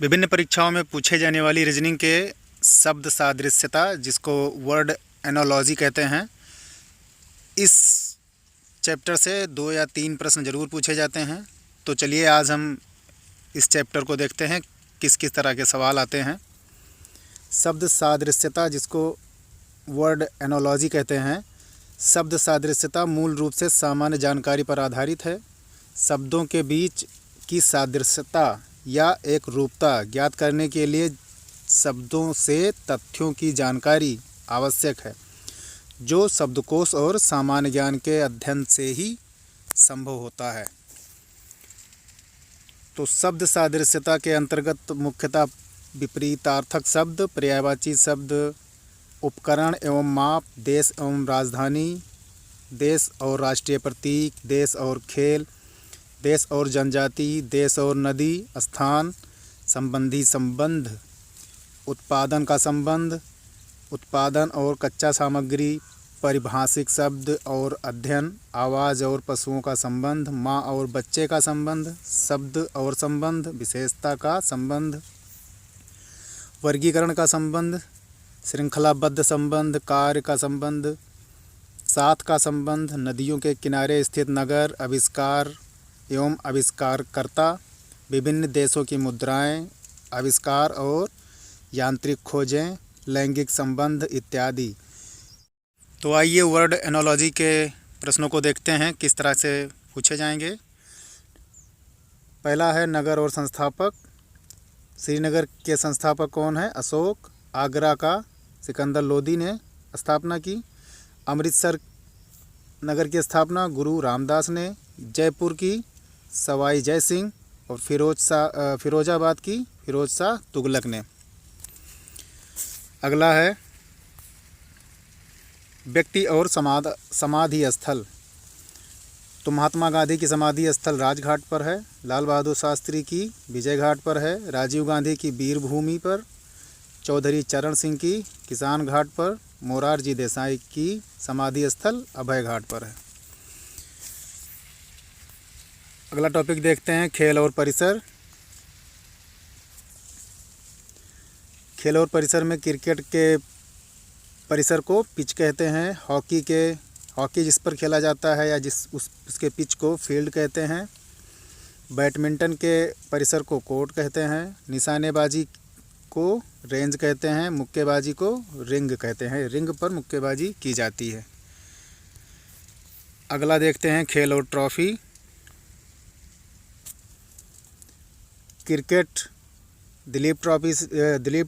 विभिन्न परीक्षाओं में पूछे जाने वाली रीजनिंग के शब्द सादृश्यता, जिसको वर्ड एनोलॉजी कहते हैं, इस चैप्टर से 2 या 3 प्रश्न ज़रूर पूछे जाते हैं। तो चलिए आज हम इस चैप्टर को देखते हैं किस किस तरह के सवाल आते हैं। शब्द सादृश्यता, जिसको वर्ड एनोलॉजी कहते हैं। शब्द सादृश्यता मूल रूप से सामान्य जानकारी पर आधारित है। शब्दों के बीच की सादृश्यता या एक रूपता ज्ञात करने के लिए शब्दों से तथ्यों की जानकारी आवश्यक है, जो शब्दकोश और सामान्य ज्ञान के अध्ययन से ही संभव होता है। तो शब्द सादृश्यता के अंतर्गत मुख्यतः विपरीतार्थक शब्द, पर्यायवाची शब्द, उपकरण एवं माप, देश एवं राजधानी, देश और राष्ट्रीय प्रतीक, देश और खेल, देश और जनजाति, देश और नदी, स्थान संबंधी संबंध, उत्पादन का संबंध, उत्पादन और कच्चा सामग्री, परिभाषिक शब्द और अध्ययन, आवाज़ और पशुओं का संबंध, माँ और बच्चे का संबंध, शब्द और संबंध, विशेषता का संबंध, वर्गीकरण का संबंध, श्रृंखलाबद्ध संबंध, कार्य का संबंध, साथ का संबंध, नदियों के किनारे स्थित नगर, आविष्कार एवं आविष्कारकर्ता, विभिन्न देशों की मुद्राएं, आविष्कार और यांत्रिक खोजें, लैंगिक संबंध इत्यादि। तो आइए वर्ड एनोलॉजी के प्रश्नों को देखते हैं किस तरह से पूछे जाएंगे। पहला है नगर और संस्थापक। श्रीनगर के संस्थापक कौन है? अशोक। आगरा का सिकंदर लोदी ने स्थापना की। अमृतसर नगर की स्थापना गुरु रामदास ने। जयपुर की सवाई जय सिंह और फिरोजाबाद की फिरोज शाह तुगलक ने। अगला है व्यक्ति और समाधि स्थल। तो महात्मा गांधी की समाधि स्थल राजघाट पर है। लाल बहादुर शास्त्री की विजय घाट पर है। राजीव गांधी की वीर भूमि पर। चौधरी चरण सिंह की किसान घाट पर। मोरारजी देसाई की समाधि स्थल अभय घाट पर है। अगला टॉपिक देखते हैं खेल और परिसर। खेल और परिसर में क्रिकेट के परिसर को पिच कहते हैं। हॉकी जिस पर खेला जाता है या उसके पिच को फील्ड कहते हैं। बैडमिंटन के परिसर को कोर्ट कहते हैं। निशानेबाजी को रेंज कहते हैं। मुक्केबाजी को रिंग कहते हैं। रिंग पर मुक्केबाजी की जाती है। अगला देखते हैं खेल और trophy. Cricket Dilip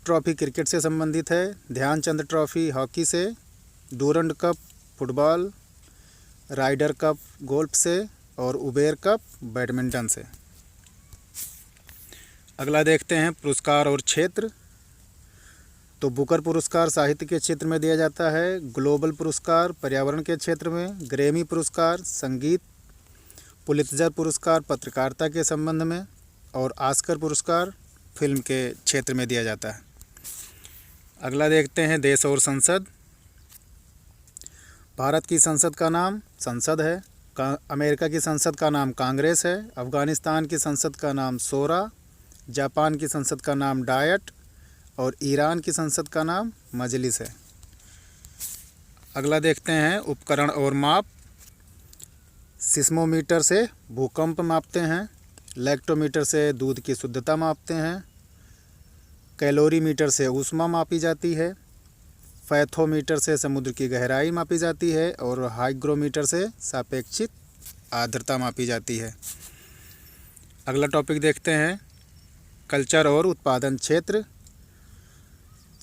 trophy cricket से संबंधित है। ध्यानचंद ट्रॉफी हॉकी से। Durand cup football, Ryder cup golf से और उबेर कप बैडमिंटन से। अगला देखते हैं पुरस्कार और क्षेत्र। तो बुकर पुरस्कार साहित्य के क्षेत्र में दिया जाता है। ग्लोबल पुरस्कार पर्यावरण के क्षेत्र में। ग्रैमी पुरस्कार संगीत। पुलित्जर पुरस्कार पत्रकारिता के संबंध में। और ऑस्कर पुरस्कार फिल्म के क्षेत्र में दिया जाता है। अगला देखते हैं देश और संसद। भारत की संसद का नाम संसद है। अमेरिका की संसद का नाम कांग्रेस है। अफ़गानिस्तान की संसद का नाम शोरा। जापान की संसद का नाम डायट और ईरान की संसद का नाम मजलिस है। अगला देखते हैं उपकरण और माप। सिस्मोमीटर से भूकंप मापते हैं। लैक्टोमीटर से दूध की शुद्धता मापते हैं। कैलोरीमीटर से ऊष्मा मापी जाती है। फैथोमीटर से समुद्र की गहराई मापी जाती है। और हाइग्रोमीटर से सापेक्षिक आर्द्रता मापी जाती है। अगला टॉपिक देखते हैं कल्चर और उत्पादन क्षेत्र।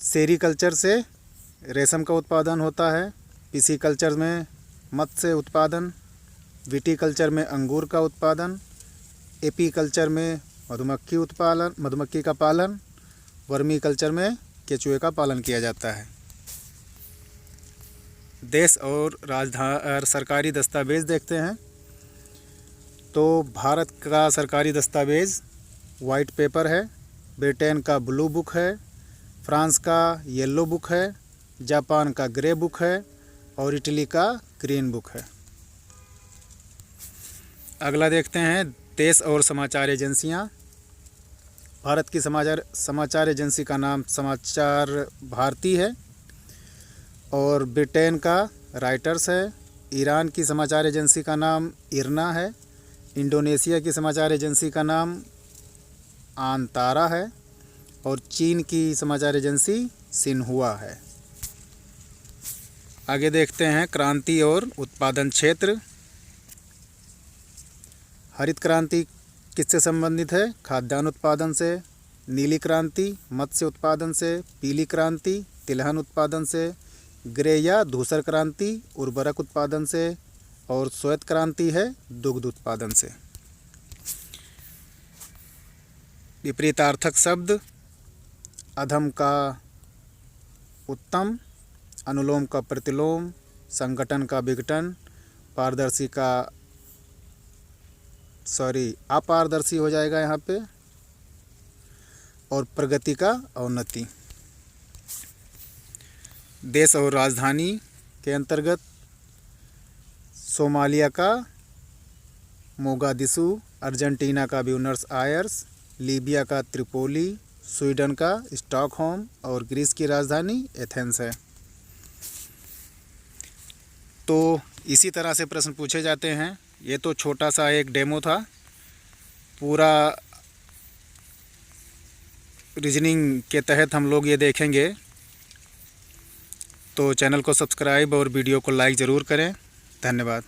सेरीकल्चर से रेशम का उत्पादन होता है। पिसीकल्चर में मत्स्य उत्पादन। विटीकल्चर में अंगूर का उत्पादन। एपीकल्चर में मधुमक्खी का पालन। वर्मी कल्चर में केचुए का पालन किया जाता है। देश और सरकारी दस्तावेज देखते हैं। तो भारत का सरकारी दस्तावेज वाइट पेपर है। ब्रिटेन का ब्लू बुक है। फ्रांस का येलो बुक है। जापान का ग्रे बुक है। और इटली का ग्रीन बुक है। अगला देखते हैं देश और समाचार एजेंसियां। भारत की समाचार एजेंसी का नाम समाचार भारती है। और ब्रिटेन का रॉयटर्स है। ईरान की समाचार एजेंसी का नाम इरना है। इंडोनेशिया की समाचार एजेंसी का नाम आंतारा है। और चीन की समाचार एजेंसी सिन्हुआ है। आगे देखते हैं क्रांति और उत्पादन क्षेत्र। हरित क्रांति किससे संबंधित है? खाद्यान्न उत्पादन से। नीली क्रांति मत्स्य उत्पादन से। पीली क्रांति तिलहन उत्पादन से। ग्रे या धूसर क्रांति उर्वरक उत्पादन से। और श्वेत क्रांति है दुग्ध उत्पादन से। विपरीतार्थक शब्द अधम का उत्तम, अनुलोम का प्रतिलोम, संगठन का विघटन, अपारदर्शी हो जाएगा यहाँ पे, और प्रगति का अवनति। देश और राजधानी के अंतर्गत सोमालिया का मोगादिशु, अर्जेंटीना का ब्यूनस आयर्स, लीबिया का त्रिपोली, स्वीडन का स्टॉकहोम और ग्रीस की राजधानी एथेंस है। तो इसी तरह से प्रश्न पूछे जाते हैं। ये तो छोटा सा एक डेमो था। पूरा रीजनिंग के तहत हम लोग ये देखेंगे। तो चैनल को सब्सक्राइब और वीडियो को लाइक ज़रूर करें। धन्यवाद।